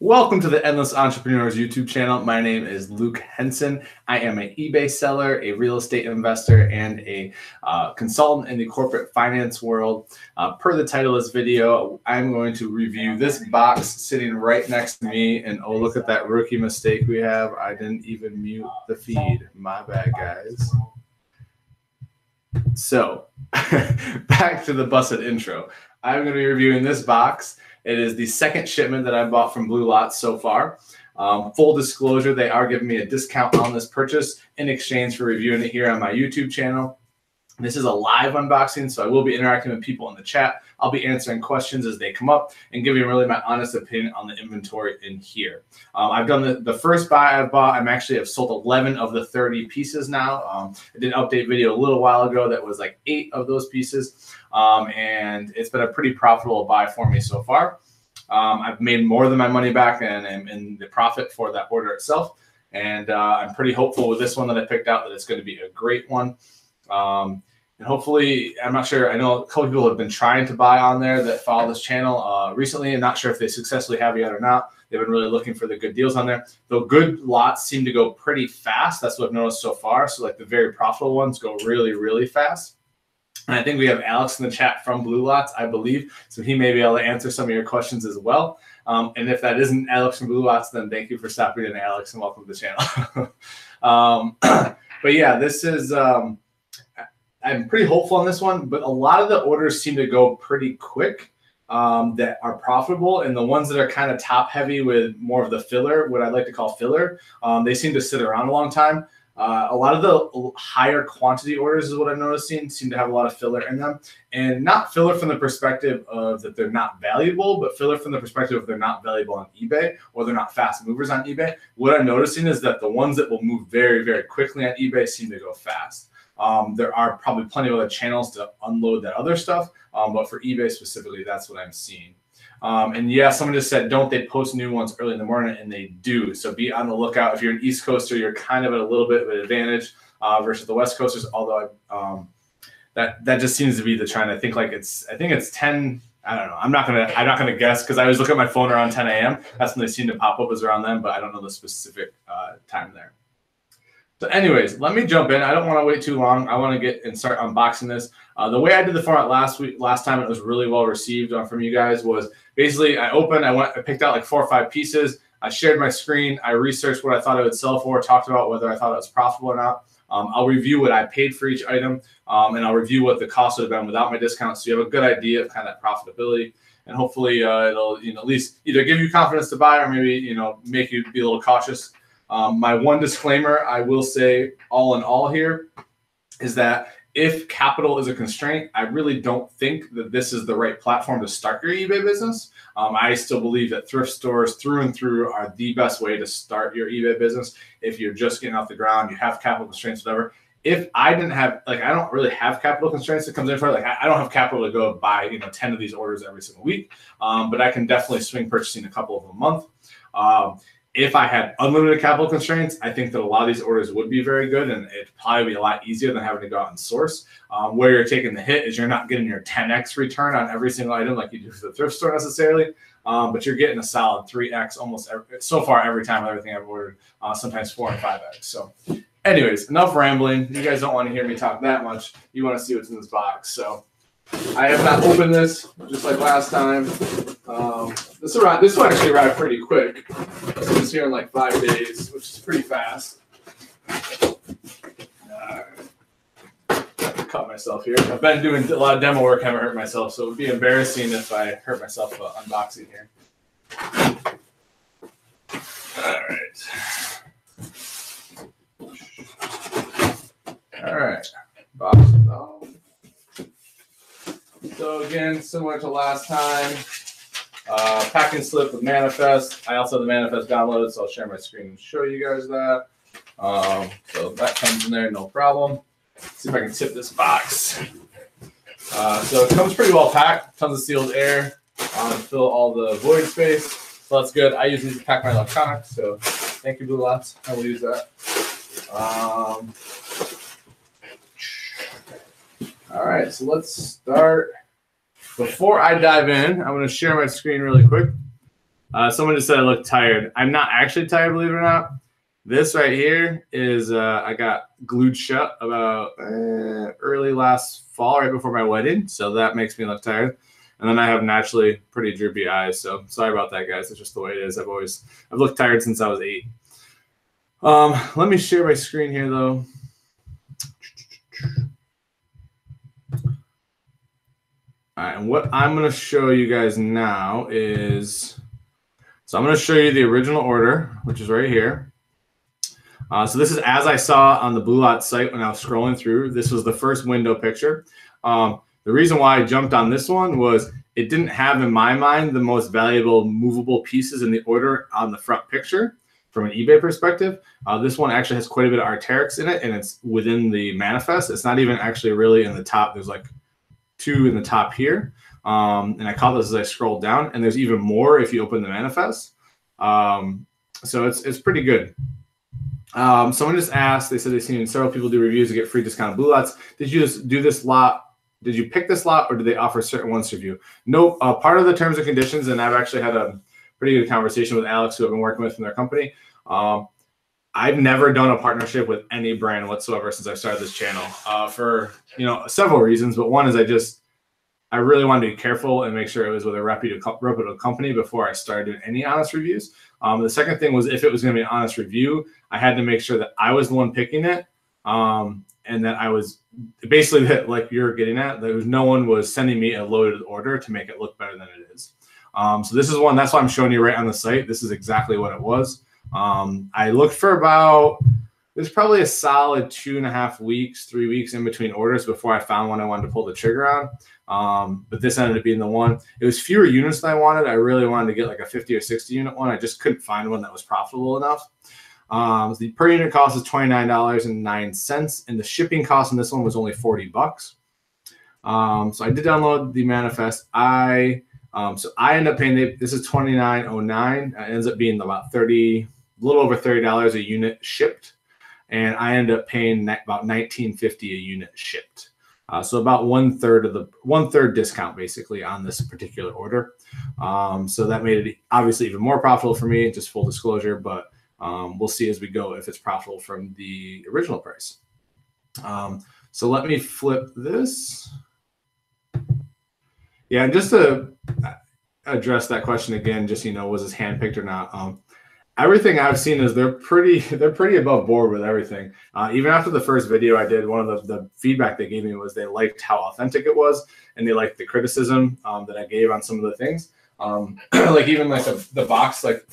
Welcome to the Endless Entrepreneurs YouTube channel. My name is Luke Henson. I am an eBay seller, a real estate investor, and a consultant in the corporate finance world. Per the title of this video, I'm going to review this box sitting right next to me. And oh, look at that rookie mistake we have. I didn't even mute the feed. My bad, guys. So back to the busted intro. I'm going to be reviewing this box. It is the second shipment that I bought from Bluelots so far. Full disclosure, they are giving me a discount on this purchase in exchange for reviewing it here on my YouTube channel. This is a live unboxing, so I will be interacting with people in the chat. I'll be answering questions as they come up and giving really my honest opinion on the inventory in here. I've done the first buy I've bought. I've sold 11 of the 30 pieces now. I did an update video a little while ago that was like 8 of those pieces. And it's been a pretty profitable buy for me so far. I've made more than my money back and am in the profit for that order itself. And I'm pretty hopeful with this one that I picked out that it's going to be a great one. And hopefully, I'm not sure, I know a couple people have been trying to buy on there that follow this channel recently. I'm not sure if they successfully have yet or not. They've been really looking for the good deals on there. The good lots seem to go pretty fast. That's what I've noticed so far. So like the very profitable ones go really, really fast. And I think we have Alex in the chat from Bluelots, I believe. So he may be able to answer some of your questions as well. And if that isn't Alex from Bluelots, then thank you for stopping in, Alex, and welcome to the channel. But yeah, this is, I'm pretty hopeful on this one, but a lot of the orders seem to go pretty quick that are profitable. And the ones that are kind of top heavy with more of the filler, what I like to call filler, they seem to sit around a long time. A lot of the higher quantity orders is what I'm noticing seem to have a lot of filler in them, and not filler from the perspective of that they're not valuable, but filler from the perspective of they're not valuable on eBay or they're not fast movers on eBay. What I'm noticing is that the ones that will move very, very quickly on eBay seem to go fast. There are probably plenty of other channels to unload that other stuff, but for eBay specifically, that's what I'm seeing. And yeah, someone just said, don't they post new ones early in the morning? And they do. So be on the lookout. If you're an East Coaster, you're kind of at a little bit of an advantage versus the West Coasters. Although that just seems to be the trend. I think it's 10. I don't know. I'm not gonna guess because I always look at my phone around 10 a.m. That's when they seem to pop up as around then, but I don't know the specific time there. So anyways, let me jump in. I don't want to wait too long. I want to get and start unboxing this. The way I did the format last time, it was really well received from you guys, was basically I picked out like 4 or 5 pieces. I shared my screen. I researched what I thought it would sell for, talked about whether I thought it was profitable or not. I'll review what I paid for each item, and I'll review what the cost would have been without my discount, so you have a good idea of kind of that profitability. And hopefully it'll at least either give you confidence to buy or maybe make you be a little cautious. My one disclaimer I will say all in all here is that if capital is a constraint, I really don't think that this is the right platform to start your eBay business. I still believe that thrift stores through and through are the best way to start your eBay business. If you're just getting off the ground, you have capital constraints, whatever. If I didn't have, I don't really have capital constraints that comes in for, I don't have capital to go buy, 10 of these orders every single week. But I can definitely swing purchasing a couple of them a month. If I had unlimited capital constraints, I think that a lot of these orders would be very good, and it'd probably be a lot easier than having to go out and source. Where you're taking the hit is you're not getting your 10x return on every single item like you do for the thrift store necessarily, but you're getting a solid 3x almost so far every time with everything I've ordered, sometimes 4 and 5x. So anyways, enough rambling. You guys don't want to hear me talk that much. You want to see what's in this box. So I have not opened this, just like last time. This will actually arrive pretty quick. So it's here in like 5 days, which is pretty fast. Cut myself here. I've been doing a lot of demo work, haven't hurt myself, so it would be embarrassing if I hurt myself unboxing here. All right. Box is off. So again, similar to last time, packing slip with manifest. I also have the manifest downloaded, so I'll share my screen and show you guys that. So that comes in there, no problem. Let's see if I can tip this box. So it comes pretty well packed, tons of sealed air to fill all the void space. So that's good. I use these to pack my electronics, so thank you, Bluelots. I will use that. All right, so let's start. Before I dive in, I'm going to share my screen really quick. Someone just said I look tired. I'm not actually tired, believe it or not. This right here is I got glued shut about early last fall, right before my wedding. So that makes me look tired. And then I have naturally pretty droopy eyes. So sorry about that, guys. It's just the way it is. I've looked tired since I was 8. Let me share my screen here, though. All right, and what I'm going to show you guys now is, so I'm going to show you the original order, which is right here. So this is as I saw on the Bluelots site when I was scrolling through. This was the first window picture. The reason why I jumped on this one was it didn't have, in my mind, the most valuable movable pieces in the order on the front picture from an eBay perspective. This one actually has quite a bit of Arc'teryx in it, and it's within the manifest. It's not even actually really in the top. There's like 2 in the top here. And I caught this as I scrolled down, and there's even more if you open the manifest. So it's pretty good. Someone just asked, they said they've seen several people do reviews to get free discounted Bluelots. Did you just do this lot? Did you pick this lot, or did they offer certain ones to review? Nope. Part of the terms and conditions, and I've actually had a pretty good conversation with Alex, who I've been working with from their company. I've never done a partnership with any brand whatsoever since I started this channel for several reasons. But one is I really wanted to be careful and make sure it was with a reputable company before I started doing any honest reviews. The second thing was, if it was going to be an honest review, I had to make sure that I was the one picking it, and that I was basically that, like you're getting at, that no one was sending me a loaded order to make it look better than it is. So this is one. That's why I'm showing you right on the site. This is exactly what it was. I looked for about, there's probably a solid 2.5 weeks, 3 weeks in between orders before I found one I wanted to pull the trigger on. But this ended up being the one. It was fewer units than I wanted. I really wanted to get like a 50 or 60 unit one. I just couldn't find one that was profitable enough. The per unit cost is $29.09, and the shipping cost on this one was only $40. So I did download the manifest. So I end up paying, this is $29.09. It ends up being about a little over $30 a unit shipped. And I end up paying about $19.50 a unit shipped. So about one third discount basically on this particular order. So that made it obviously even more profitable for me, just full disclosure, but we'll see as we go if it's profitable from the original price. So let me flip this. Yeah, and just to address that question again, just, was this handpicked or not? Everything I've seen is they're pretty above board with everything. Even after the first video I did, one of the feedback they gave me was they liked how authentic it was, and they liked the criticism that I gave on some of the things. Like even like the box, like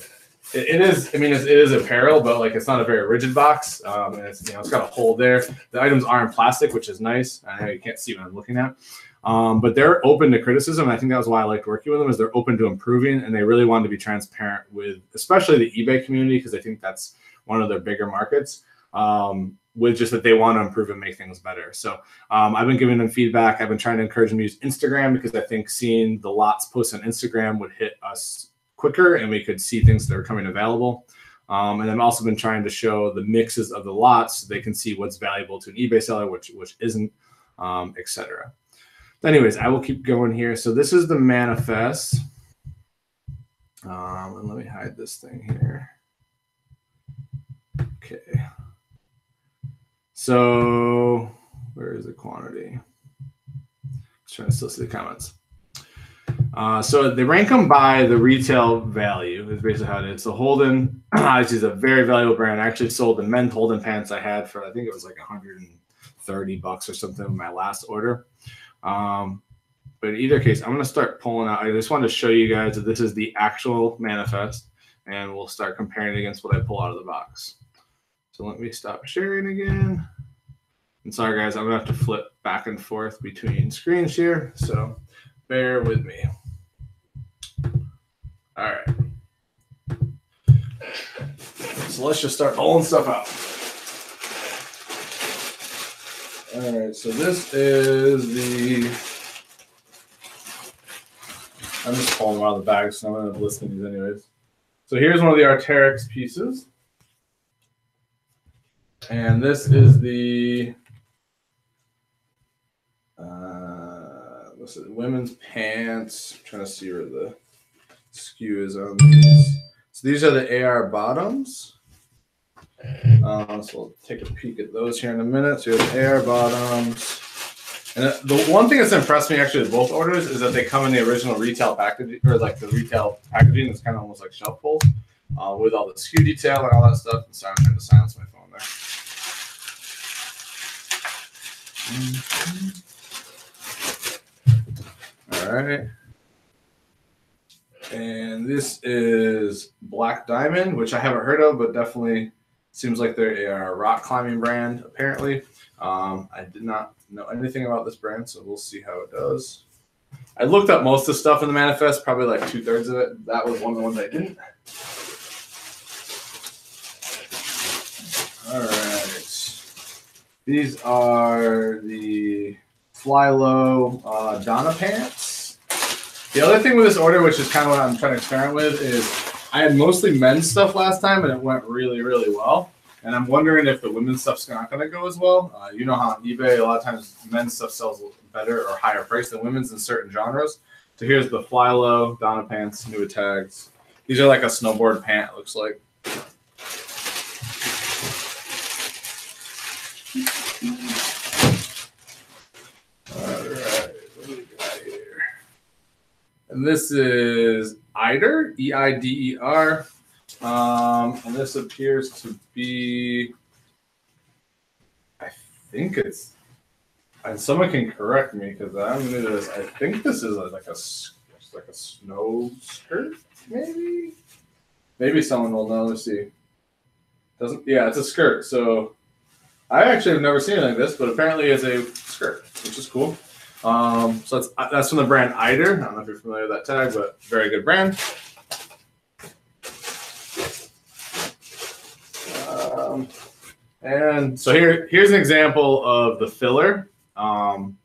it is. I mean, it is apparel, but like it's not a very rigid box. And it's it's got a hole there. The items are in plastic, which is nice. I know you can't see what I'm looking at. But they're open to criticism. And I think that was why I liked working with them, is they're open to improving, and they really wanted to be transparent with, especially the eBay community, because I think that's one of their bigger markets, with just that they want to improve and make things better. So I've been giving them feedback. I've been trying to encourage them to use Instagram, because I think seeing the lots posted on Instagram would hit us quicker, and we could see things that are coming available. And I've also been trying to show the mixes of the lots so they can see what's valuable to an eBay seller, which isn't, etc. Anyways, I will keep going here. So this is the manifest. And let me hide this thing here. Okay. So where is the quantity? Just trying to still see the comments. So they rank them by the retail value is basically how it is. So Holden, obviously, is a very valuable brand. I actually sold the men's Holden pants I had for, I think it was like $130 or something in my last order. But in either case, I'm going to start pulling out. I just wanted to show you guys that this is the actual manifest, and we'll start comparing it against what I pull out of the box. So let me stop sharing again. And sorry, guys, I'm going to have to flip back and forth between screens here, so bear with me. All right. So let's just start pulling stuff out. All right, so this is the, I'm just pulling them out of the bag, so I'm going to list these anyways. So here's one of the Arc'teryx pieces. And this is the women's pants. I'm trying to see where skew is on these. So these are the AR bottoms. So we'll take a peek at those here in a minute. So you have AR bottoms. And the one thing that's impressed me actually with both orders is that they come in the original retail packaging, or like the retail packaging that's kind of almost like shelf pulls, with all the skew detail and all that stuff. And sorry, I'm trying to silence my phone there. All right. And this is Black Diamond, which I haven't heard of, but definitely seems like they're a rock climbing brand, apparently. I did not know anything about this brand, so we'll see how it does. I looked up most of the stuff in the manifest, probably like 2/3 of it. That was one of the ones I didn't. All right. These are the Fly Low Donna pants. The other thing with this order, which is kind of what I'm trying to experiment with, is I had mostly men's stuff last time, and it went really, really well. And I'm wondering if the women's stuff's not going to go as well. You know how on eBay, a lot of times men's stuff sells better or higher price than women's in certain genres. So here's the Fly Low Donna pants, new tags. These are like a snowboard pant, it looks like. All right, what do we got here? And this is Eider, E-I-D-E-R. And this appears to be, I think it's, and someone can correct me because I'm new to this. I think this is like a snow skirt, maybe. Maybe someone will know. Let's see. Doesn't, yeah, it's a skirt. So I actually have never seen it like this, but apparently it's a skirt, which is cool. So that's from the brand Eider. I don't know if you're familiar with that tag, but very good brand. And so here's an example of the filler. And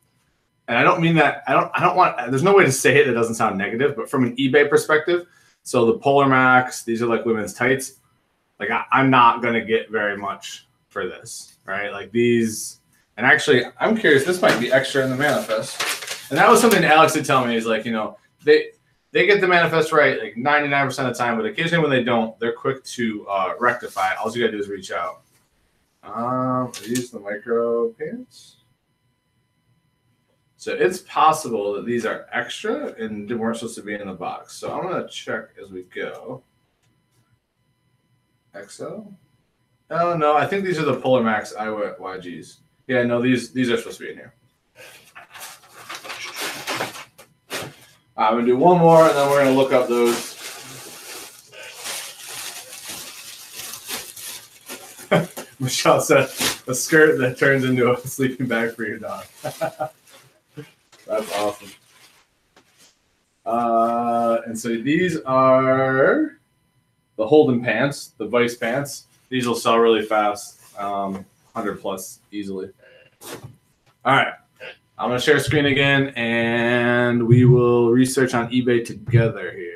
I don't mean that, I don't want, there's no way to say it that doesn't sound negative, but from an eBay perspective, so the Polar Max, these are like women's tights. Like I'm not going to get very much for this, right? Like these, and actually I'm curious, this might be extra in the manifest. And that was something Alex did tell me, is like, you know, they get the manifest right like 99% of the time, but occasionally when they don't, they're quick to rectify it. All you gotta do is reach out. Are these the micro pants? So it's possible that these are extra and weren't supposed to be in the box. So I'm gonna check as we go. XL? Oh no, I think these are the Polar Max YGs. Yeah, no, these are supposed to be in here. I'm gonna do one more, and then we're gonna look up those. Michelle said, a skirt that turns into a sleeping bag for your dog. That's awesome. And so these are the Holden pants, the Vice pants. These will sell really fast, 100 plus easily. All right, I'm gonna share screen again, and we will research on eBay together here.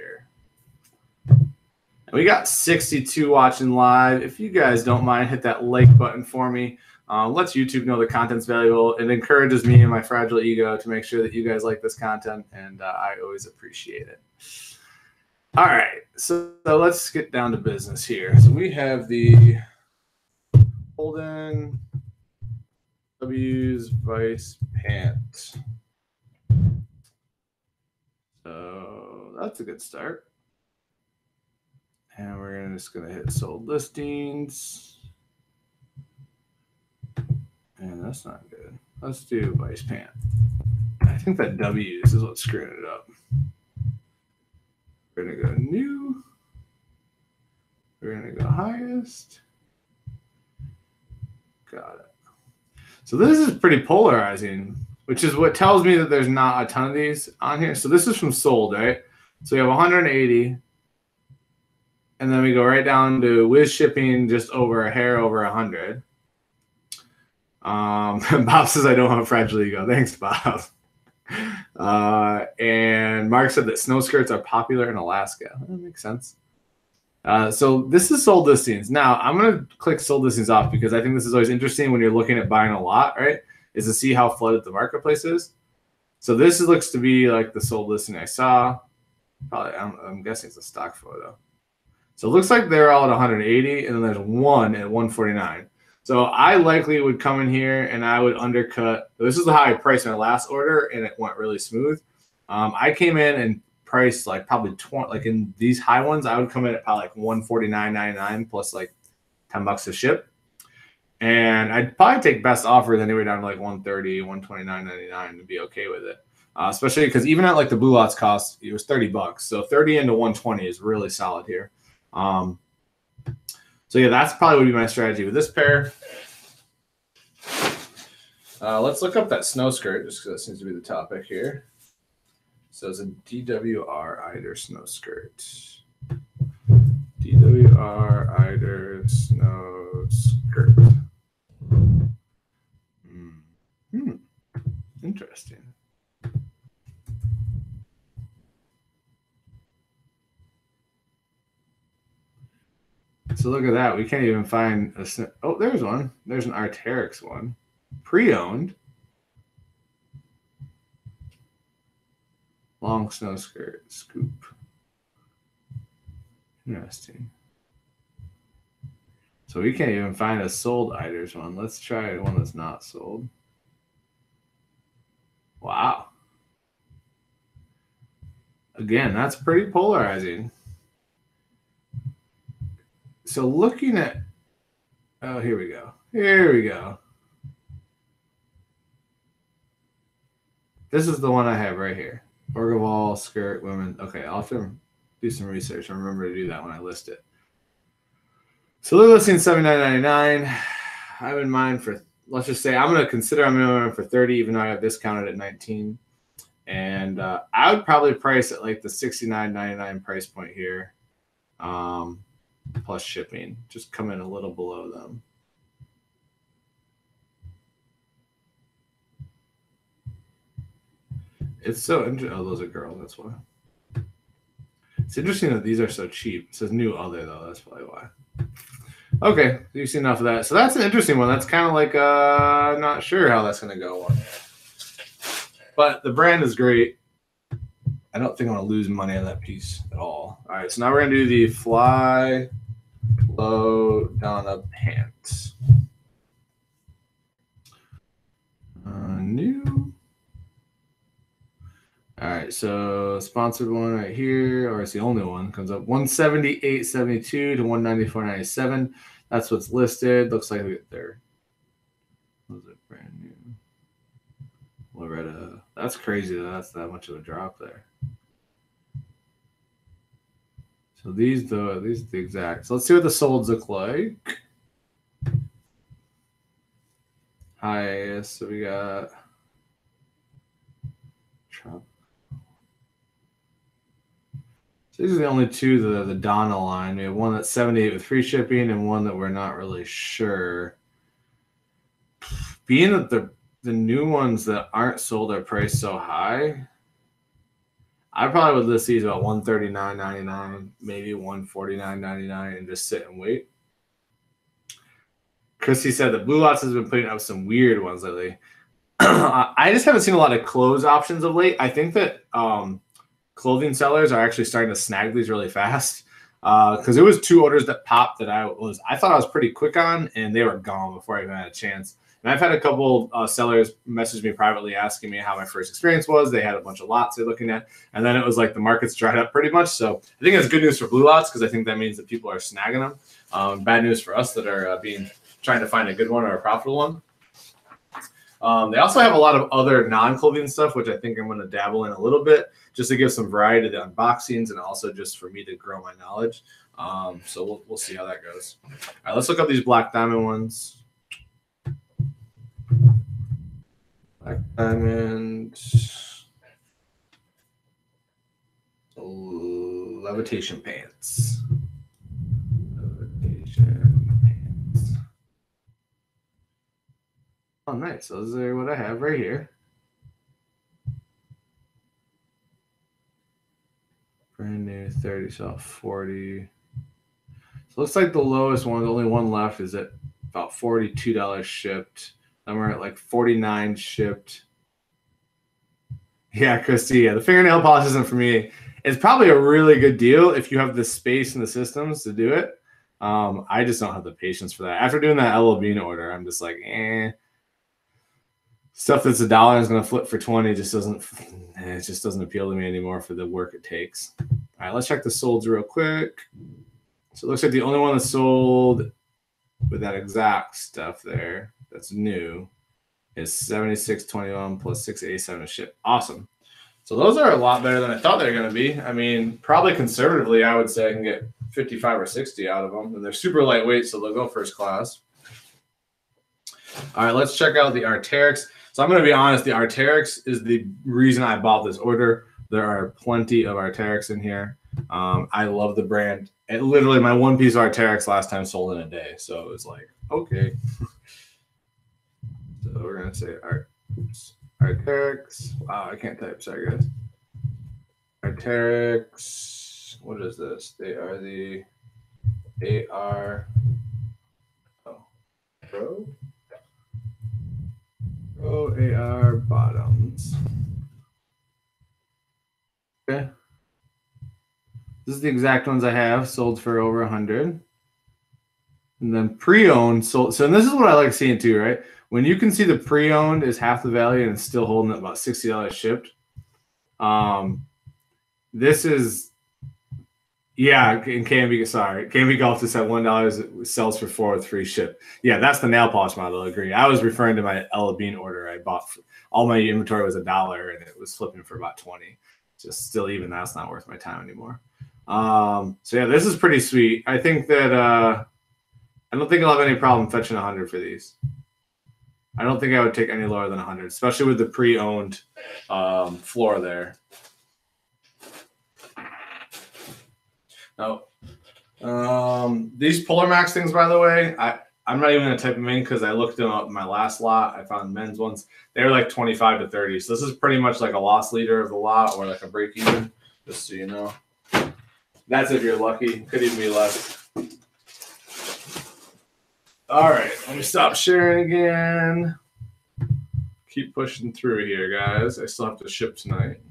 We got 62 watching live. If you guys don't mind, hit that like button for me. Lets YouTube know the content's valuable. It encourages me and my fragile ego to make sure that you guys like this content, and I always appreciate it. All right, so let's get down to business here. So we have the Holden W's Vice pant. So that's a good start. And we're just going to hit sold listings. And that's not good. Let's do Vice pant. I think that W's is what's screwing it up. We're going to go new. We're going to go highest. Got it. So this is pretty polarizing, which is what tells me that there's not a ton of these on here. So this is from sold, right? So we have 180. And then we go right down to with shipping just over a hair over 100. Bob says I don't have a fragile ego. Thanks, Bob. And Mark said that snow skirts are popular in Alaska. That makes sense. So this is sold listings. Now I'm going to click sold listings off because I think this is always interesting when you're looking at buying a lot, right? Is to see how flooded the marketplace is. So this looks to be like the sold listing I saw. Probably, I'm guessing it's a stock photo. So it looks like they're all at 180, and then there's one at 149. So I likely would come in here and I would undercut. This is how I priced my last order, and it went really smooth. I came in and priced like probably 20, like in these high ones, I would come in at probably like 149.99 plus like $10 to ship. And I'd probably take best offers anywhere down to like 130, 129.99 and be okay with it. Especially because even at like the Bluelots cost, it was $30. So 30 into 120 is really solid here. So yeah, that's probably would be my strategy with this pair. Let's look up that snow skirt just because that seems to be the topic here. So it's a DWR Eider snow skirt. DWR Eider snow skirt. Interesting. So look at that. We can't even find a. Oh, there's one. There's an Arc'teryx one. Pre-owned. Long snow skirt. Scoop. Interesting. So we can't even find a sold Eiders one. Let's try one that's not sold. Wow. Again, that's pretty polarizing. So looking at, oh, here we go. Here we go. This is the one I have right here. Orgaval skirt women. Okay, I'll have to do some research. I remember to do that when I list it. So they're listing $79.99. I have in mind for, let's just say I'm going to consider I'm going for 30, even though I have discounted at 19. And I would probably price at like the $69.99 price point here. Plus shipping, just come in a little below them. It's so interesting. Oh, those are girls. That's why. It's interesting that these are so cheap. It says new other though. That's probably why. Okay, you've seen enough of that. So that's an interesting one. That's kind of like not sure how that's going to go. But the brand is great. I don't think I'm going to lose money on that piece at all. All right, so now we're going to do the Fly Low Donna pants. New. All right, so sponsored one right here, or it's the only one, comes up 178.72 to 194.97. That's what's listed. Looks like they're, was it brand new? Loretta. That's crazy. That's that much of a drop there. So these are the exact. So let's see what the solds look like. Highest. So we got Trump. So these are the only two, the Donna line. We have one that's 78 with free shipping and one that we're not really sure. Being that the new ones that aren't sold are priced so high, I probably would list these about $139.99, maybe $149.99, and just sit and wait. Christy said that Bluelots has been putting up some weird ones lately. I just haven't seen a lot of clothes options of late. I think that clothing sellers are actually starting to snag these really fast because there was 2 orders that popped that I thought I was pretty quick on, and they were gone before I even had a chance. And I've had a couple sellers message me privately asking me how my first experience was. They had a bunch of lots they're looking at, and then it was like the market's dried up pretty much. So I think that's good news for Bluelots because I think that means that people are snagging them. Bad news for us that are trying to find a good one or a profitable one. They also have a lot of other non-clothing stuff, which I think I'm going to dabble in a little bit just to give some variety to the unboxings and also just for me to grow my knowledge. So we'll see how that goes. All right, let's look up these Black Diamond ones. Black Diamond levitation pants. Levitation pants. Oh, nice. Those are what I have right here. Brand new 30, so 40. So it looks like the lowest one, the only one left, is at about $42 shipped. Then we're at like $49 shipped. Yeah, Christy. Yeah, the fingernail polish isn't for me. It's probably a really good deal if you have the space and the systems to do it. I just don't have the patience for that. After doing that LL Bean order, I'm just like, stuff that's $1 is going to flip for 20 just doesn't appeal to me anymore for the work it takes. All right, let's check the solds real quick. So it looks like the only one that's sold with that exact stuff there that's new is 76.21 plus 687 to ship. Awesome. So those are a lot better than I thought they were going to be. I mean, probably conservatively, I would say I can get 55 or 60 out of them. And they're super lightweight, so they'll go first class. All right, let's check out the Arc'teryx. So I'm going to be honest, the Arc'teryx is the reason I bought this order. There are plenty of Arc'teryx in here. I love the brand. And literally, my one piece of Arc'teryx last time sold in a day. So it was like, okay. So we're going to say Arc'teryx. Wow, I can't type. Sorry, guys. Arc'teryx. What is this? They are the AR Pro AR bottoms. Okay. This is the exact ones I have, sold for over 100. And then pre-owned sold. So, and this is what I like seeing too, right? When you can see the pre-owned is half the value and it's still holding at about $60 shipped. This is, yeah, in KMB Golf just at $1 it sells for $4 with free ship. Yeah, that's the nail polish model. I agree. I was referring to my LL Bean order. I bought all my inventory was $1 and it was flipping for about 20. Just still, even that's not worth my time anymore. So yeah, this is pretty sweet. I think that I don't think I'll have any problem fetching 100 for these. I don't think I would take any lower than 100, especially with the pre-owned floor there. Now, these Polar Max things, by the way, I'm not even going to type them in because I looked them up in my last lot. I found men's ones. They were like 25 to 30. So this is pretty much like a loss leader of the lot or like a break even, just so you know. That's if you're lucky. Could even be less. All right, let me stop sharing again. Keep pushing through here, guys. I still have to ship tonight.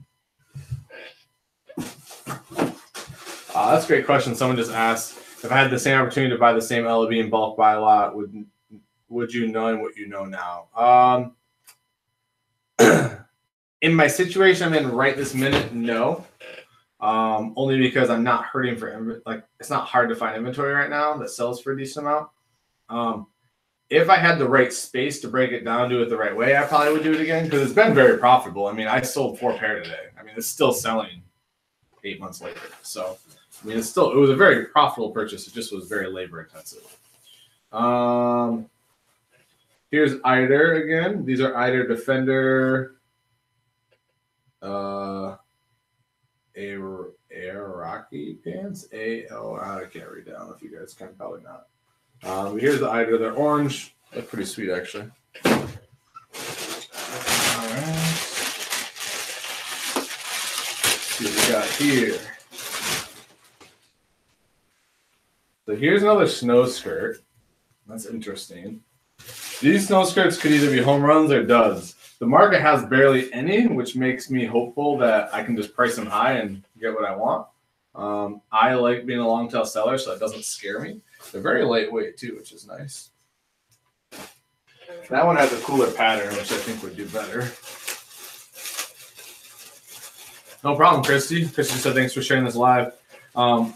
That's a great question. Someone just asked, if I had the same opportunity to buy the same LB in bulk buy lot, would you know what you know now? In my situation I'm in right this minute, no. Only because I'm not hurting for, like, it's not hard to find inventory right now that sells for a decent amount. If I had the right space to break it down, do it the right way, I probably would do it again because it's been very profitable. I mean, I sold 4 pair today. I mean, it's still selling 8 months later. So, I mean, it was a very profitable purchase. It just was very labor intensive. Here's Eider again. These are Eider Defender Airaki pants. I can't read down if you guys can, probably not. Here's the Eider. They're orange. They're pretty sweet, actually. All right. Let's see what we got here. So here's another snow skirt. That's interesting. These snow skirts could either be home runs or duds. The market has barely any, which makes me hopeful that I can just price them high and get what I want. I like being a long tail seller, so that doesn't scare me. They're very lightweight too, which is nice. That one has a cooler pattern, which I think would do better. No problem, Christy. Christy said thanks for sharing this live. And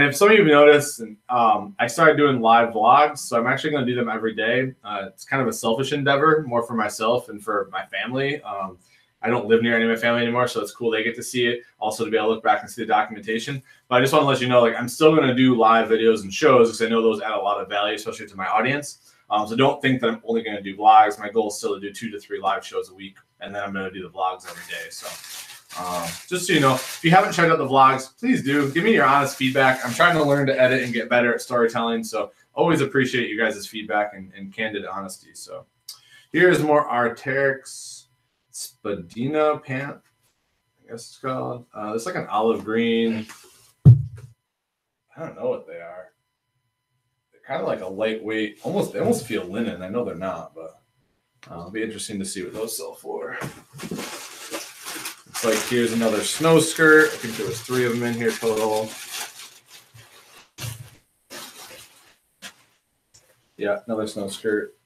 if some of you have noticed, I started doing live vlogs, so I'm actually going to do them every day. It's kind of a selfish endeavor, more for myself and for my family. I don't live near any of my family anymore, so it's cool they get to see it. Also to be able to look back and see the documentation. But I just want to let you know, like, I'm still going to do live videos and shows because I know those add a lot of value, especially to my audience. So don't think that I'm only going to do vlogs. My goal is still to do 2 to 3 live shows a week, and then I'm going to do the vlogs every day. So just so you know, if you haven't checked out the vlogs, please do. Give me your honest feedback. I'm trying to learn to edit and get better at storytelling, so always appreciate you guys' feedback and candid honesty. So here's more Arc'teryx Spadina pant, I guess it's called. It's like an olive green. I don't know what they are. They're kind of like a lightweight, they almost feel linen. I know they're not, but it'll be interesting to see what those sell for. Let's Looks like here's another snow skirt. I think there was 3 of them in here total. Yeah, another snow skirt.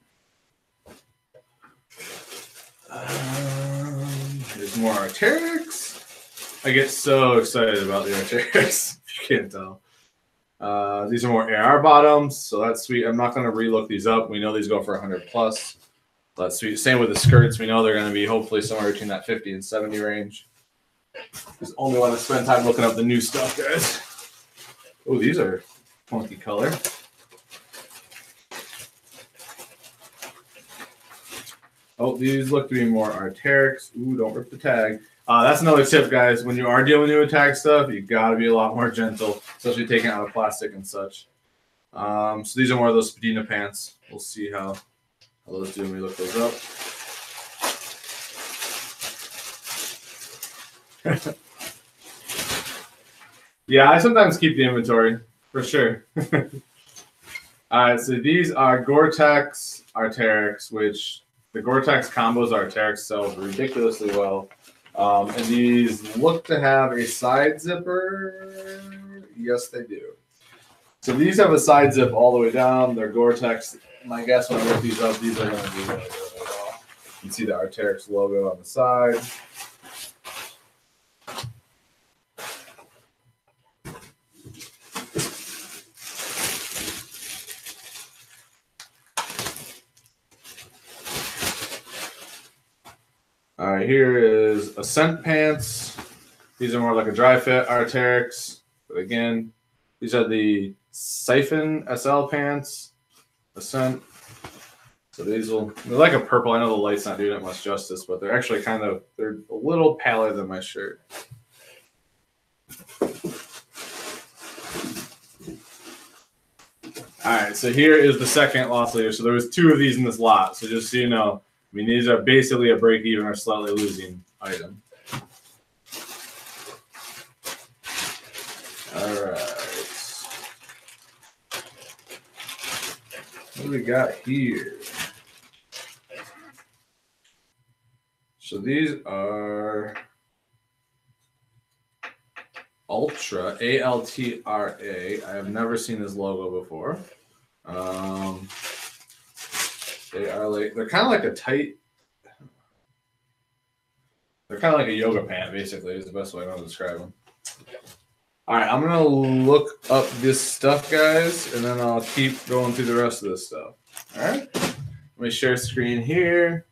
There's more Arc'teryx. I get so excited about the Arc'teryx. You can't tell. These are more AR bottoms, so that's sweet. I'm not going to relook these up. We know these go for 100 plus. That's sweet. Same with the skirts. We know they're going to be hopefully somewhere between that 50 and 70 range. Just only want to spend time looking up the new stuff, guys. Oh, these are funky color. Oh, these look to be more Arc'teryx. Ooh, don't rip the tag. That's another tip, guys. When you are dealing with new attack stuff, you got to be a lot more gentle, especially taking out of plastic and such. So these are more of those Spadina pants. We'll see how those do when we look those up. Yeah, I sometimes keep the inventory, for sure. All right, so these are Gore-Tex Arc'teryx, which the Gore-Tex combos Arc'teryx sells ridiculously well. And these look to have a side zipper. Yes, they do. So these have a side zip all the way down. They're Gore-Tex. My guess when I look these up, these are going to be really well. You can see the Arc'teryx logo on the side. All right, here is Ascent pants. These are more like a dry fit Arc'teryx. But again, these are the Siphon SL pants. Ascent. So these they're like a purple. I know the light's not doing it much justice, but they're actually they're a little paler than my shirt. All right, so here is the second loss leader. So there was 2 of these in this lot. So just so you know, I mean, these are basically a break-even or slightly losing item. All right. What do we got here? So these are Ultra, A-L-T-R-A. I have never seen this logo before. They're kind of like a tight. They're kind of like a yoga pant, basically, is the best way I know to describe them. All right, I'm gonna look up this stuff, guys, and then I'll keep going through the rest of this stuff. All right, let me share screen here.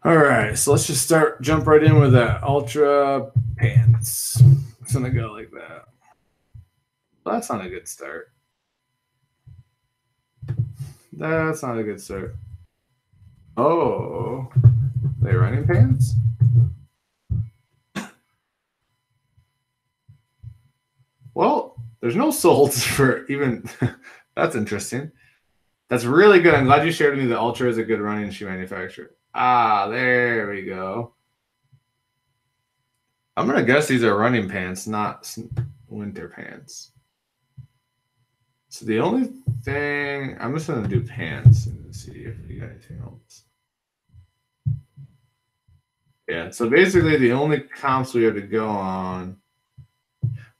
All right, so let's just jump right in with that Ultra pants. It's gonna go like that. Well, that's not a good start. That's not a good start. Oh, they running pants? Well, there's no solds for even. That's interesting. That's really good. I'm glad you shared with me that Ultra is a good running shoe manufacturer. Ah, there we go. I'm going to guess these are running pants, not winter pants. So the only thing, I'm just going to do pants and see if we got anything else. Yeah, so basically the only comps we have to go on.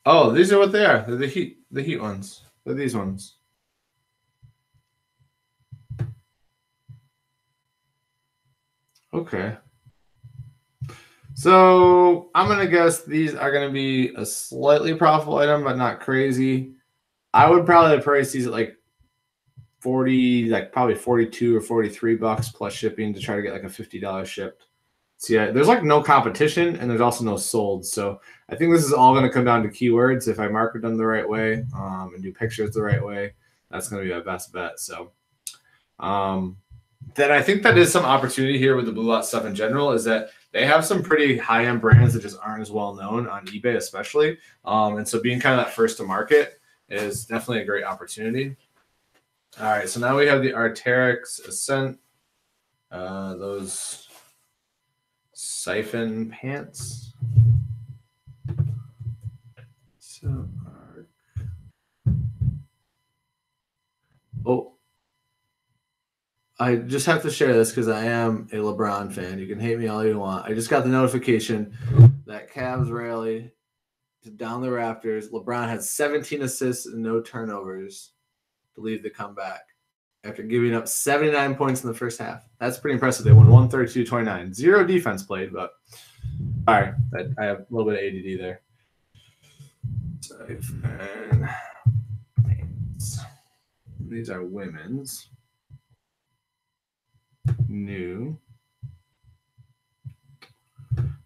Oh, these are what they are. They're the heat ones. They're these ones. Okay. So I'm going to guess these are going to be a slightly profitable item, but not crazy. I would probably price these at like 40, like probably 42 or 43 bucks plus shipping to try to get like a $50 shipped. So yeah, there's like no competition and there's also no sold. So I think this is all going to come down to keywords. If I market them the right way and do pictures the right way, that's going to be my best bet. So then I think that is some opportunity here with the Bluelots stuff in general is that they have some pretty high-end brands that just aren't as well known on eBay, especially. And so being kind of that first to market is definitely a great opportunity. All right, so now we have the Arc'teryx Ascent, those Siphon pants. So, oh, I just have to share this because I am a LeBron fan. You can hate me all you want. I just got the notification that Cavs rally to down the Raptors. LeBron had 17 assists and no turnovers to lead the comeback after giving up 79 points in the first half. That's pretty impressive. They won 132-29. Zero defense played, but all right. I have a little bit of ADD there. These are women's. New.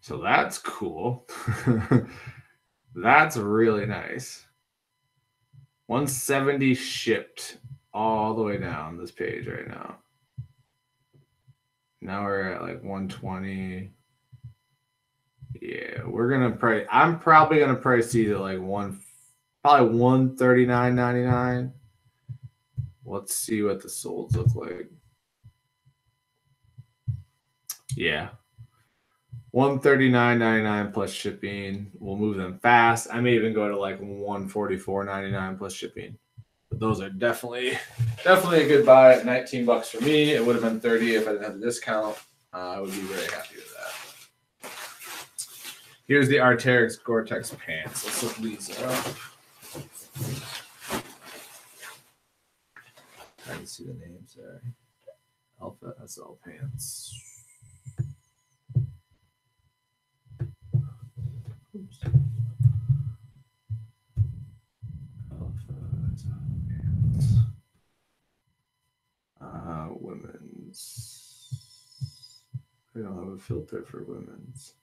So that's cool. That's really nice. 170 shipped all the way down this page right now. Now we're at like 120. Yeah, we're gonna price. I'm probably gonna price these at like probably 139.99. Let's see what the solds look like. Yeah. 139.99 plus shipping. We'll move them fast. I may even go to like 144.99 plus shipping. But those are definitely a good buy at $19 for me. It would have been 30 if I didn't have the discount. I would be very happy with that. Here's the Arc'teryx Gore-Tex pants. Let's look these up. I can see the names there. Alpha SL pants. Oops. Women's. I don't have a filter for women's.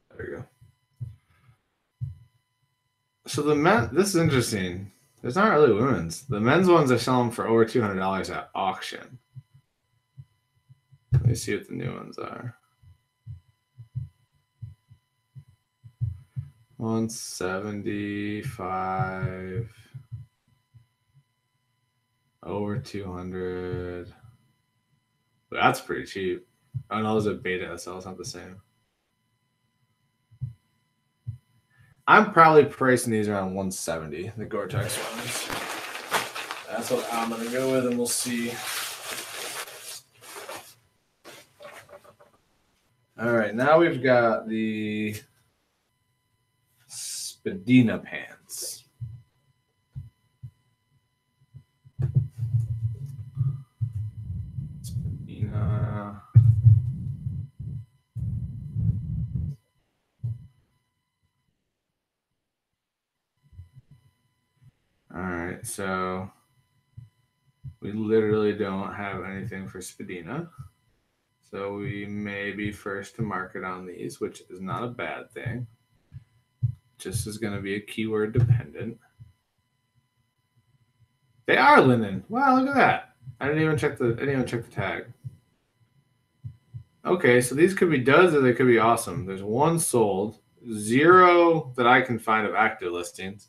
There we go. So the men, this is interesting. There's not really women's. The men's ones are selling for over $200 at auction. Let me see what the new ones are. 175, over 200. That's pretty cheap. Oh no, those are beta SL. It's not the same. I'm probably pricing these around 170. The Gore-Tex ones. That's what I'm gonna go with, and we'll see. All right, now we've got the Spadina pants. Spadina. All right, so we literally don't have anything for Spadina. So we may be first to market on these, which is not a bad thing. Just is going to be a keyword dependent. They are linen. Wow, look at that. I didn't even check the tag. Okay, so these could be duds or they could be awesome. There's one sold, 0 that I can find of active listings.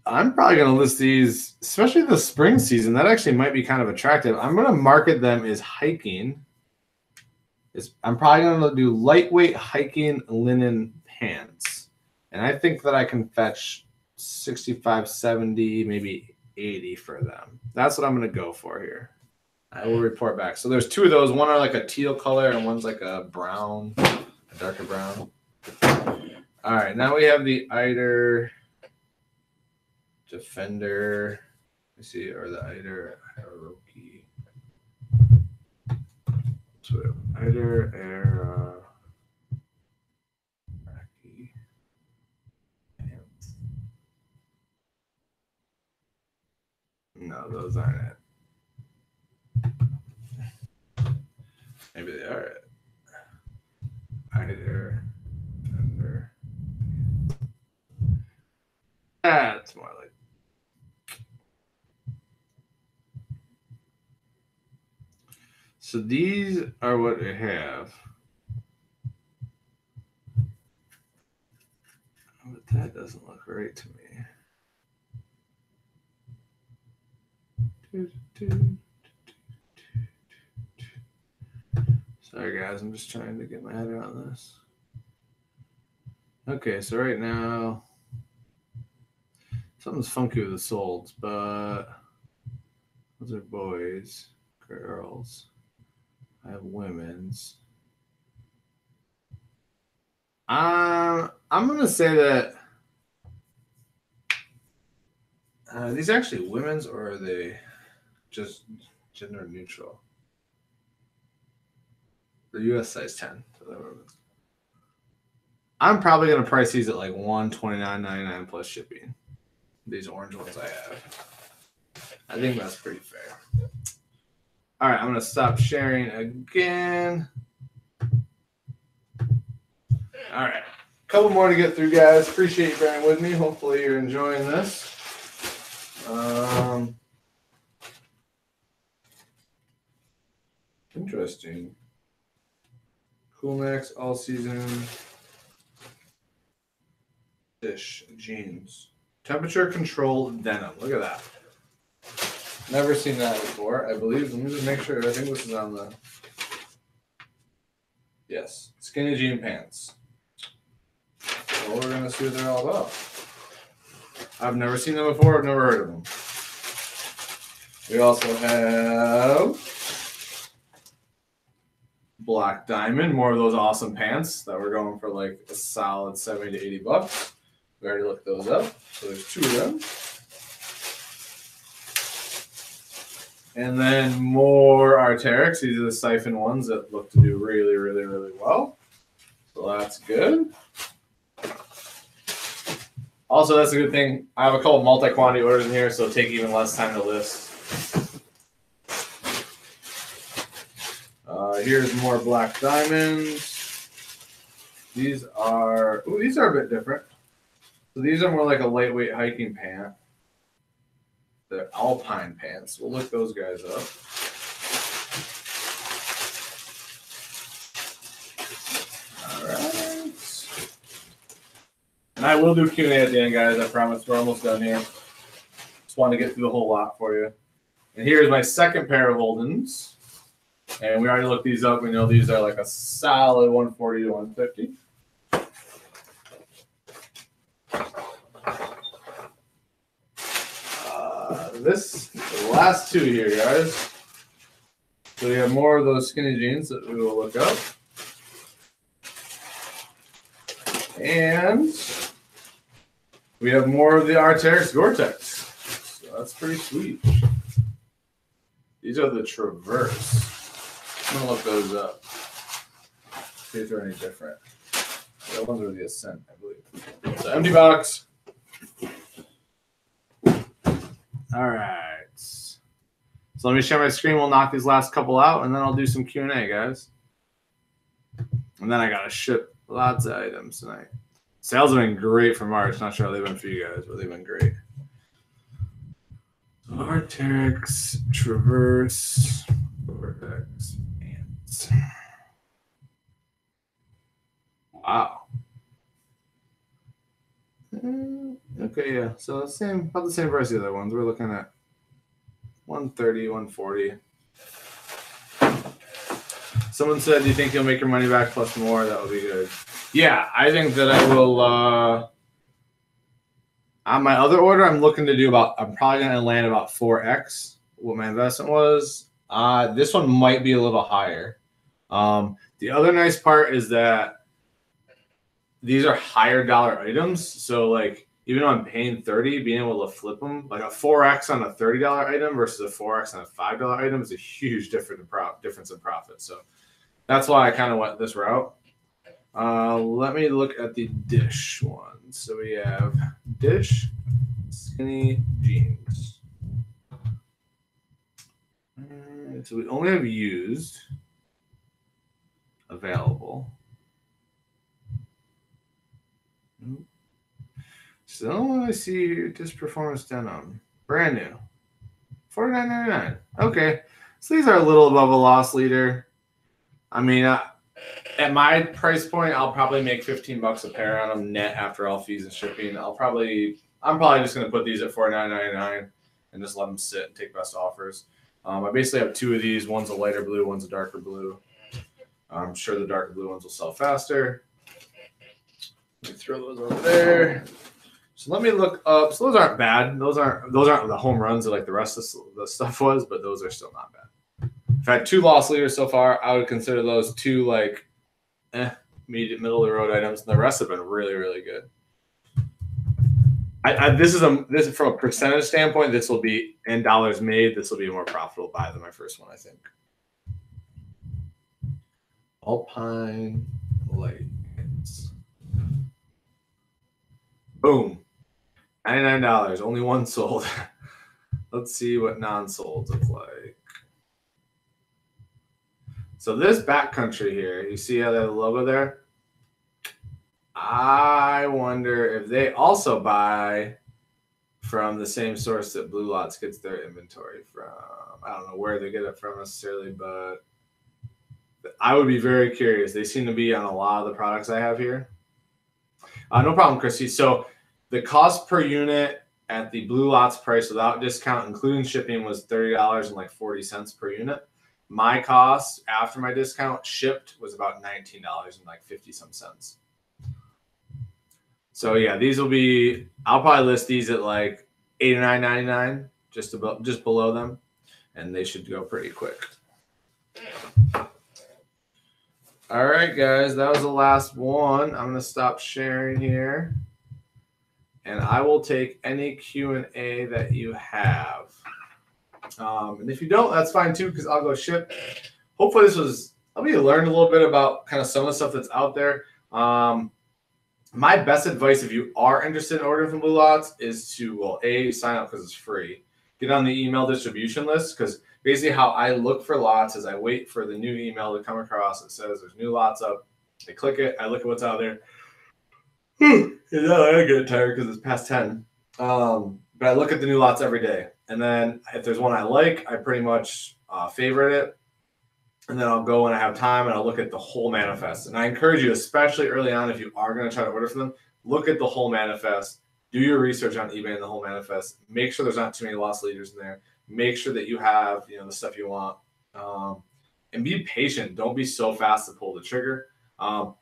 I'm probably going to list these, especially the spring season. That actually might be kind of attractive. I'm going to market them as hiking. I'm probably going to do lightweight hiking linen pants. And I think that I can fetch 65, 70, maybe 80 for them. That's what I'm going to go for here. I will report back. So there's 2 of those. One are like a teal color and one's like a brown, a darker brown. All right, now we have the Eider Defender. Let me see, or the Eider Hiroki. So Eider Era. No, those aren't it. Maybe they are it. Eider Defender. That's more like. So these are what I have. But that doesn't look right to me. Sorry, guys. I'm just trying to get my head around this. Okay, so right now, something's funky with the solds, but those are boys, girls. I have women's. I'm gonna say that are these actually women's or are they just gender neutral? The US size 10. So they're women's. I'm probably gonna price these at like $129.99 plus shipping. These orange ones I have. I think that's pretty fair. All right, I'm gonna stop sharing again. All right, a couple more to get through, guys. Appreciate you bearing with me. Hopefully you're enjoying this. Interesting. Cool Max all season dish jeans. Temperature controlled denim. Look at that. Never seen that before, I believe. Let me just make sure. I think this is on the. Yes. Skinny jean pants. Well, we're going to see what they're all about. I've never seen them before. I've never heard of them. We also have Black Diamond. More of those awesome pants that were going for like a solid 70 to 80 bucks. We already looked those up. So there's two of them. And then more Arc'teryx. These are the siphon ones that look to do really, really, really well. So that's good. Also, that's a good thing. I have a couple multi-quantity orders in here, so it'll take even less time to list. Here's more Black Diamonds. These are a bit different. So these are more like a lightweight hiking pant. They're alpine pants. We'll look those guys up. All right. And I will do Q&A at the end, guys. I promise. We're almost done here. Just wanted to get through the whole lot for you. And here's my second pair of Holdens. And we already looked these up. We know these are like a solid 140 to 150. The last two here, guys. So we have more of those skinny jeans that we will look up. And we have more of the Arc'teryx Gore-Tex. So that's pretty sweet. These are the Traverse. I'm going to look those up. See if they're any different. The ones are the Ascent, I believe. So empty box. All right. So let me share my screen. We'll knock these last couple out, and then I'll do some Q&A, guys. And then I got to ship lots of items tonight. Sales have been great for March. Not sure how they've been for you guys, but they've been great. Arc'teryx, Traverse, Gore-Tex, Ants. Wow. Okay, yeah. So about the same price as the other ones. We're looking at 130, 140. Someone said, do you think you'll make your money back plus more? That would be good. Yeah, I think that I will. On my other order, I'm looking to do I'm probably going to land about 4x what my investment was. This one might be a little higher. The other nice part is that these are higher dollar items. So like, even though I'm paying 30, being able to flip them, like a 4x on a $30 item versus a 4x on a $5 item is a huge difference in profit. So that's why I kind of went this route. Let me look at the dish ones. So we have dish, skinny jeans. So we only have used available. So I see this performance denim. Brand new. $49.99. Okay. So these are a little above a loss leader. I mean, at my price point, I'll probably make 15 bucks a pair on them net after all fees and shipping. I'm probably just going to put these at $49.99 and just let them sit and take best offers. I basically have two of these. One's a lighter blue, one's a darker blue. I'm sure the darker blue ones will sell faster. Let me throw those over there. So let me look up. So those aren't bad. Those aren't the home runs that like the rest of the stuff was, but those are still not bad. If I had 2 loss leaders so far, I would consider those 2 like middle of the road items, and the rest have been really, really good. This is from a percentage standpoint. This will be in dollars made. This will be a more profitable buy than my first one, I think. Alpine Lights. Boom. $99. Only one sold. Let's see what non-sold look like. So this backcountry here, you see how they have the logo there? I wonder if they also buy from the same source that Bluelots gets their inventory from. I don't know where they get it from necessarily, but I would be very curious. They seem to be on a lot of the products I have here. No problem, Christy. So the cost per unit at the Bluelots price without discount, including shipping, was $30.40 per unit. My cost after my discount shipped was about $19.50. So yeah, these will be. I'll probably list these at like $89.99, just below them, and they should go pretty quick. All right, guys, that was the last one. I'm gonna stop sharing here, and I will take any Q&A that you have. And if you don't, that's fine too, because I'll go ship. Hopefully this was, help me learn a little bit about kind of some of the stuff that's out there. My best advice if you are interested in ordering from Bluelots is to, well, A, sign up because it's free. Get on the email distribution list, because basically how I look for lots is I wait for the new email to come across. It says there's new lots up. I click it. I look at what's out there. I get tired because it's past 10. But I look at the new lots every day. And then if there's one I like, I pretty much favorite it. And then I'll go when I have time and I'll look at the whole manifest. And I encourage you, especially early on, if you are going to try to order from them, look at the whole manifest. Do your research on eBay and the whole manifest. Make sure there's not too many loss leaders in there. Make sure that you have, the stuff you want. And be patient. Don't be so fast to pull the trigger. And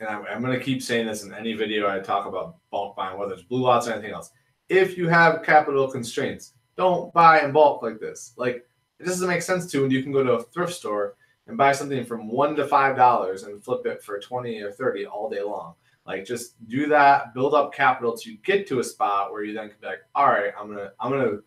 I'm going to keep saying this in any video I talk about bulk buying, whether it's Bluelots or anything else. If you have capital constraints, don't buy in bulk like this. Like, it doesn't make sense to when you can go to a thrift store and buy something from $1 to $5 and flip it for 20 or 30 all day long. Like, just do that, build up capital to get to a spot where you then can be like, all right, I'm gonna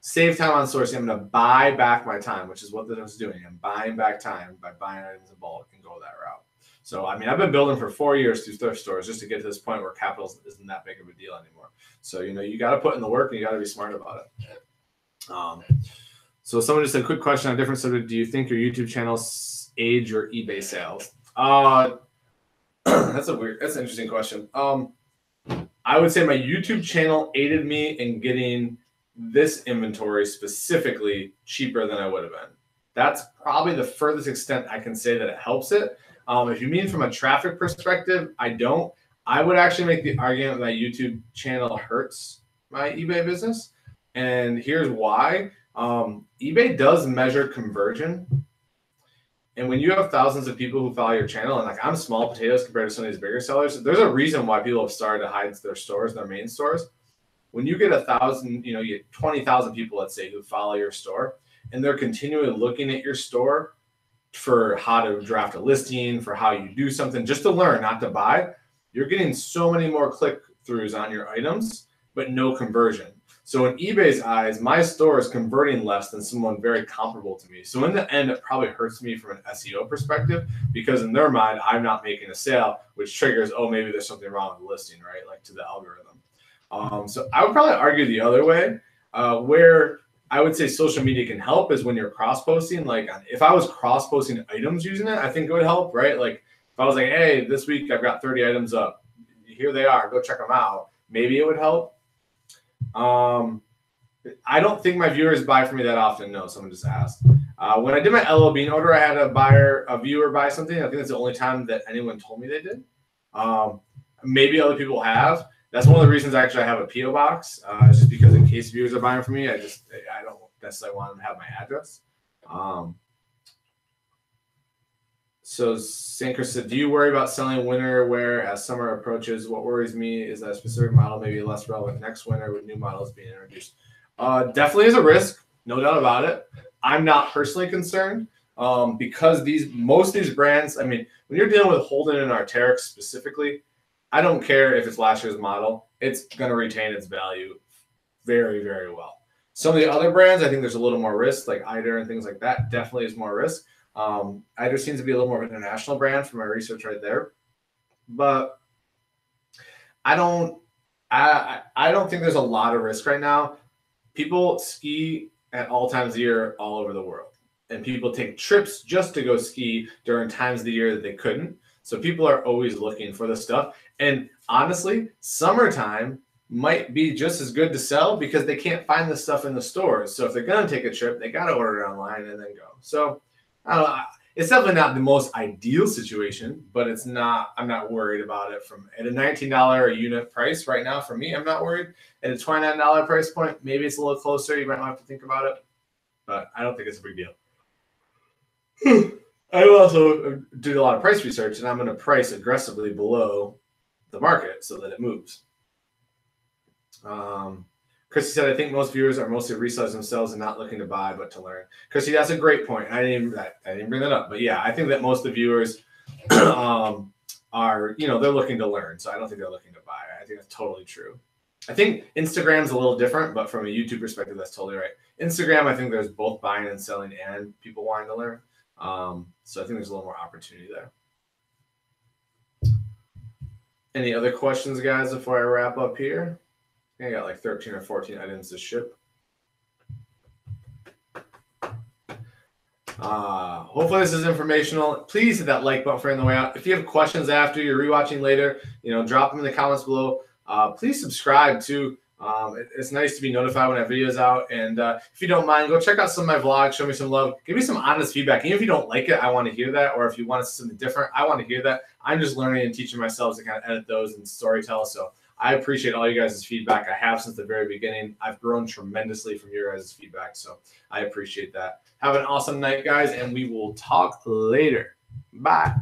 save time on sourcing. I'm gonna buy back my time, which is what this is doing. I'm buying back time by buying items in bulk and go that route. So, I mean, I've been building for 4 years through thrift stores just to get to this point where capital isn't that big of a deal anymore. So, you got to put in the work and you got to be smart about it. So someone just said, quick question on a different subject. Do you think your YouTube channel aids your eBay sales? That's an interesting question. I would say my YouTube channel aided me in getting this inventory specifically cheaper than I would have been. That's probably the furthest extent I can say that it helps it. If you mean from a traffic perspective, I don't. I would actually make the argument that my YouTube channel hurts my eBay business. And here's why. eBay does measure conversion. And when you have thousands of people who follow your channel, and like I'm small potatoes compared to some of these bigger sellers, there's a reason why people have started to hide their stores, their main stores. When you get 1,000, you get 20,000 people, let's say, who follow your store, and they're continually looking at your store for how to draft a listing, for how you do something, just to learn, not to buy, you're getting so many more click-throughs on your items, but no conversion. So in eBay's eyes, my store is converting less than someone very comparable to me. So in the end, it probably hurts me from an SEO perspective, because in their mind, I'm not making a sale, which triggers, oh, maybe there's something wrong with the listing, right? Like to the algorithm. So I would probably argue the other way, where I would say social media can help is when you're cross-posting. Like if I was cross-posting items using it, I think it would help, right? Like if I was like, hey, this week I've got 30 items up. Here they are. Go check them out. Maybe it would help. I don't think my viewers buy from me that often. No, someone just asked. When I did my LL Bean order, I had a viewer buy something. I think that's the only time that anyone told me they did. Maybe other people have. That's one of the reasons actually I have a PO box. It's just because in case viewers are buying from me, I don't necessarily want them to have my address. So St. Chris said, do you worry about selling winter wear as summer approaches? What worries me is that a specific model may be less relevant next winter with new models being introduced. Definitely is a risk, no doubt about it. I'm not personally concerned because most of these brands, I mean, when you're dealing with Holden and Arc'teryx specifically, I don't care if it's last year's model. It's going to retain its value very, very well. Some of the other brands, I think there's a little more risk, like Eider and things like that. Definitely is more risk. Eider seems to be a little more of an international brand from my research right there, but I don't think there's a lot of risk right now. People ski at all times of the year all over the world, and people take trips just to go ski during times of the year that they couldn't. So people are always looking for this stuff. And honestly, summertime might be just as good to sell because they can't find this stuff in the stores. So if they're going to take a trip, they got to order it online and then go. So I don't know. It's definitely not the most ideal situation, but it's not. I'm not worried about it. From at a $19 a unit price right now, for me, I'm not worried. At a $29 price point, maybe it's a little closer. You might have to think about it, but I don't think it's a big deal. I also do a lot of price research, and I'm going to price aggressively below the market so that it moves. Chrissy said, I think most viewers are mostly resellers themselves and not looking to buy, but to learn. Chrissy, that's a great point. I didn't bring that up. But yeah, I think that most of the viewers are, they're looking to learn. So I don't think they're looking to buy. I think that's totally true. I think Instagram's a little different, but from a YouTube perspective, that's totally right. Instagram, I think there's both buying and selling and people wanting to learn. So I think there's a little more opportunity there. Any other questions, guys, before I wrap up here? I got like 13 or 14 items to ship. Hopefully this is informational. Please hit that like button for on the way out. If you have questions after you're rewatching later, drop them in the comments below. Please subscribe too. It's nice to be notified when I have videos out. And if you don't mind, go check out some of my vlogs. Show me some love. Give me some honest feedback. Even if you don't like it, I want to hear that. Or if you want something different, I want to hear that. I'm just learning and teaching myself to kind of edit those and storytell. So I appreciate all you guys' feedback. I have since the very beginning. I've grown tremendously from your guys' feedback. So I appreciate that. Have an awesome night, guys, and we will talk later. Bye.